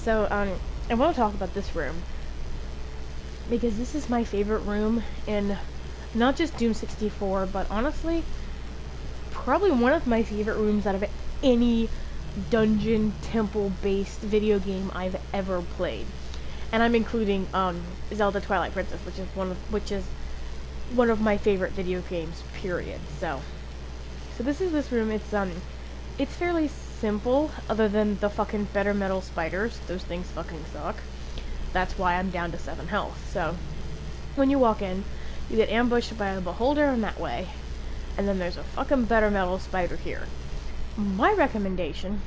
So, I want to talk about this room because this is my favorite room in not just Doom 64, but honestly, probably one of my favorite rooms out of any dungeon temple based video game I've ever played. And I'm including Zelda Twilight Princess, which is one of my favorite video games, period. So this is this room. It's fairly simple, other than the fucking better metal spiders. Those things fucking suck. That's why I'm down to 7 health. So when you walk in, you get ambushed by a beholder in that way, and then there's a fucking better metal spider here. My recommendation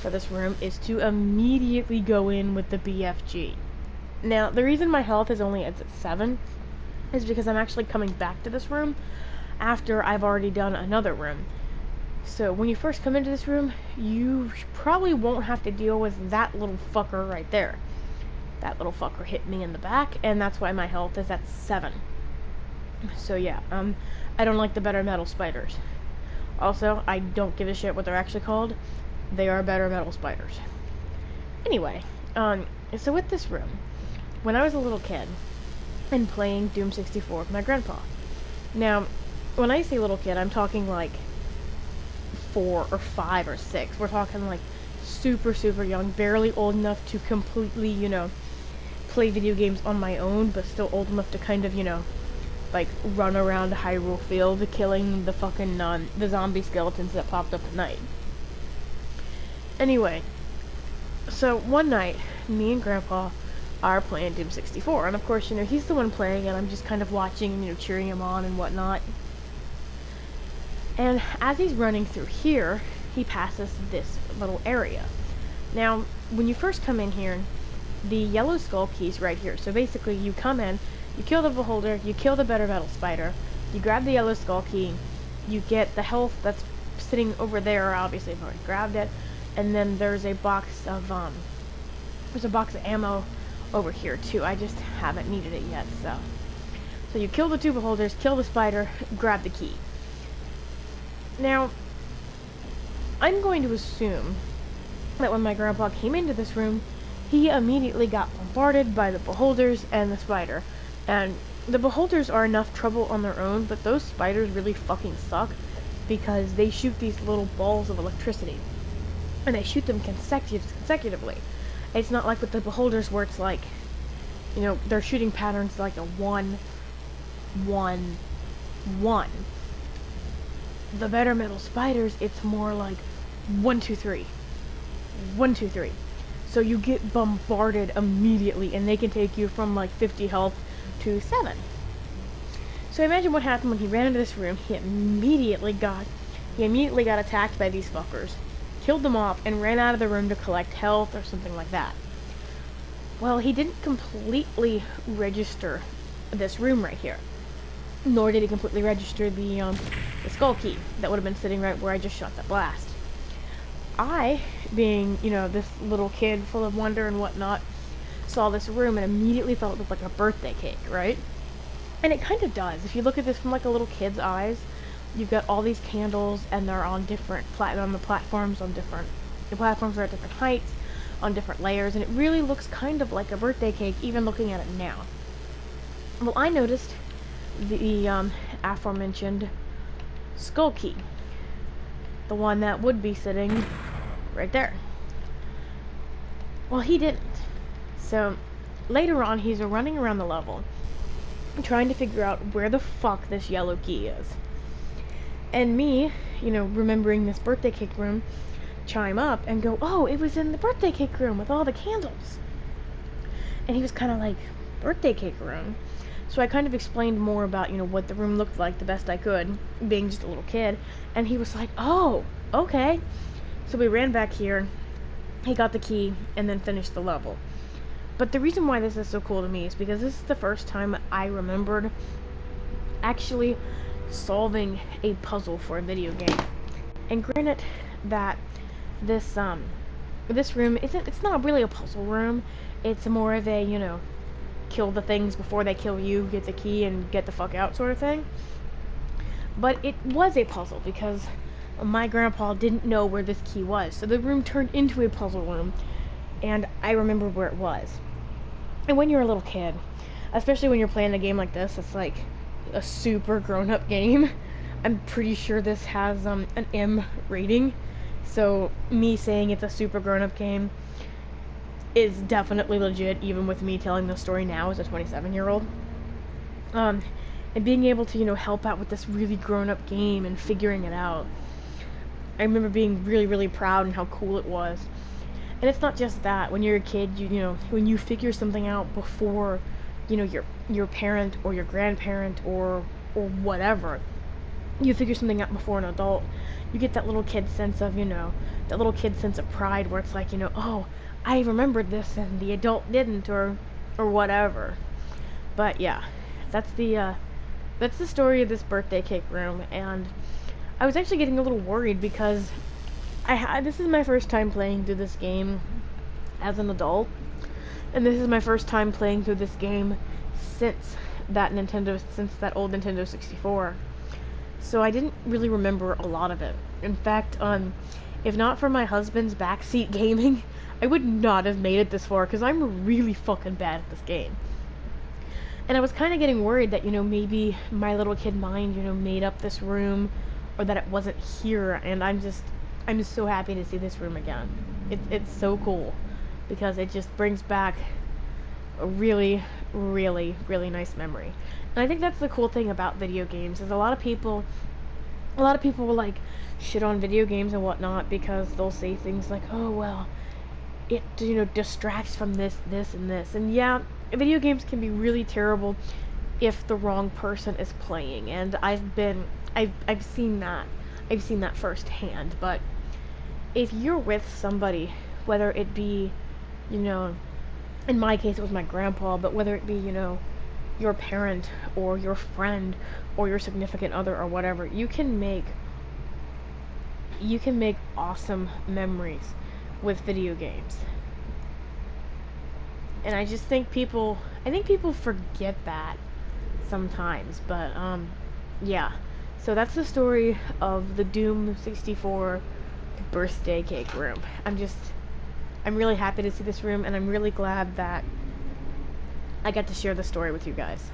for this room is to immediately go in with the BFG. Now, the reason my health is only at 7 is because I'm actually coming back to this room after I've already done another room. So when you first come into this room, you probably won't have to deal with that little fucker right there. That little fucker hit me in the back, and that's why my health is at 7. So yeah, I don't like the better metal spiders. Also, I don't give a shit what they're actually called. They are better metal spiders. Anyway, so with this room, when I was a little kid and playing Doom 64 with my grandpa. Now, when I say little kid, I'm talking like 4 or 5 or 6. We're talking like super, super young, barely old enough to completely, play video games on my own, but still old enough to kind of, like, run around Hyrule Field killing the fucking, the zombie skeletons that popped up at night. Anyway, so one night, me and Grandpa are playing Doom 64, and of course, he's the one playing, and I'm just kind of watching and, cheering him on and whatnot. And as he's running through here, he passes this little area. Now, when you first come in here, the yellow skull key's right here. So basically, you come in, you kill the beholder, you kill the better metal spider, you grab the yellow skull key, you get the health that's sitting over there. Obviously, I've already grabbed it, and then there's a box of ammo over here too. I just haven't needed it yet. So you kill the 2 beholders, kill the spider, grab the key. Now, I'm going to assume that when my grandpa came into this room, he immediately got bombarded by the beholders and the spider. And the beholders are enough trouble on their own, but those spiders really fucking suck because they shoot these little balls of electricity. And they shoot them consecutively. It's not like with the beholders where it's like, their shooting patterns like a 1, 1, 1. The better metal spiders, it's more like 1, 2, 3. 1, 2, 3. So you get bombarded immediately, and they can take you from like 50 health to 7. So imagine what happened when he ran into this room. He immediately got attacked by these fuckers, killed them off, and ran out of the room to collect health or something like that. Well, he didn't completely register this room right here, nor did he completely register the skull key that would have been sitting right where I just shot that blast. I, being, this little kid full of wonder and whatnot, saw this room and immediately thought it looked like a birthday cake, right? And it kind of does. If you look at this from like a little kid's eyes, you've got all these candles, and they're on different the platforms are at different heights, on different layers, and it really looks kind of like a birthday cake, even looking at it now. Well, I noticed the aforementioned skull key, the one that would be sitting right there. Well, he didn't. So later on, he's running around the level trying to figure out where the fuck this yellow key is. And me, remembering this birthday cake room, chime up and go, "Oh, it was in the birthday cake room with all the candles." And he was kind of like, "Birthday cake room?" So I kind of explained more about, what the room looked like the best I could, being just a little kid. And he was like, "Oh, okay." So we ran back here, he got the key, and then finished the level. But the reason why this is so cool to me is because this is the first time I remembered actually solving a puzzle for a video game. And granted that this room it's not really a puzzle room. It's more of a, kill the things before they kill you, get the key, and get the fuck out sort of thing. But it was a puzzle because my grandpa didn't know where this key was. So the room turned into a puzzle room and I remember where it was. And when you're a little kid, especially when you're playing a game like this, it's like a super grown-up game. I'm pretty sure this has an M rating, so me saying it's a super grown-up game is definitely legit, even with me telling the story now as a 27-year-old. Um, and being able to, help out with this really grown-up game and figuring it out. I remember being really, really proud and how cool it was. And it's not just that. When you're a kid, when you figure something out before, your parent or your grandparent or whatever, you figure something out before an adult, you get that little kid sense of, that little kid sense of pride where it's like, oh, I remembered this and the adult didn't, or whatever. But yeah, that's the story of this birthday cake room, and I was actually getting a little worried because this is my first time playing through this game as an adult, and this is my first time playing through this game since since that old Nintendo 64. So I didn't really remember a lot of it. In fact, if not for my husband's backseat gaming, I would not have made it this far because I'm really fucking bad at this game. And I was kind of getting worried that, maybe my little kid mind, made up this room, or that it wasn't here, and I'm so happy to see this room again. It's so cool, because it just brings back a really, really, really nice memory. And I think that's the cool thing about video games, is a lot of people will, like, shit on video games and whatnot, because they'll say things like, oh, well, it, distracts from this, and this. And yeah, video games can be really terrible if the wrong person is playing, and I've seen that. I've seen that firsthand. But if you're with somebody, whether it be, in my case it was my grandpa, but whether it be, your parent or your friend or your significant other or whatever, you can make awesome memories with video games. And I just think people forget that sometimes, but yeah. So that's the story of the Doom 64 birthday cake room. I'm really happy to see this room, and I'm really glad that I got to share the story with you guys.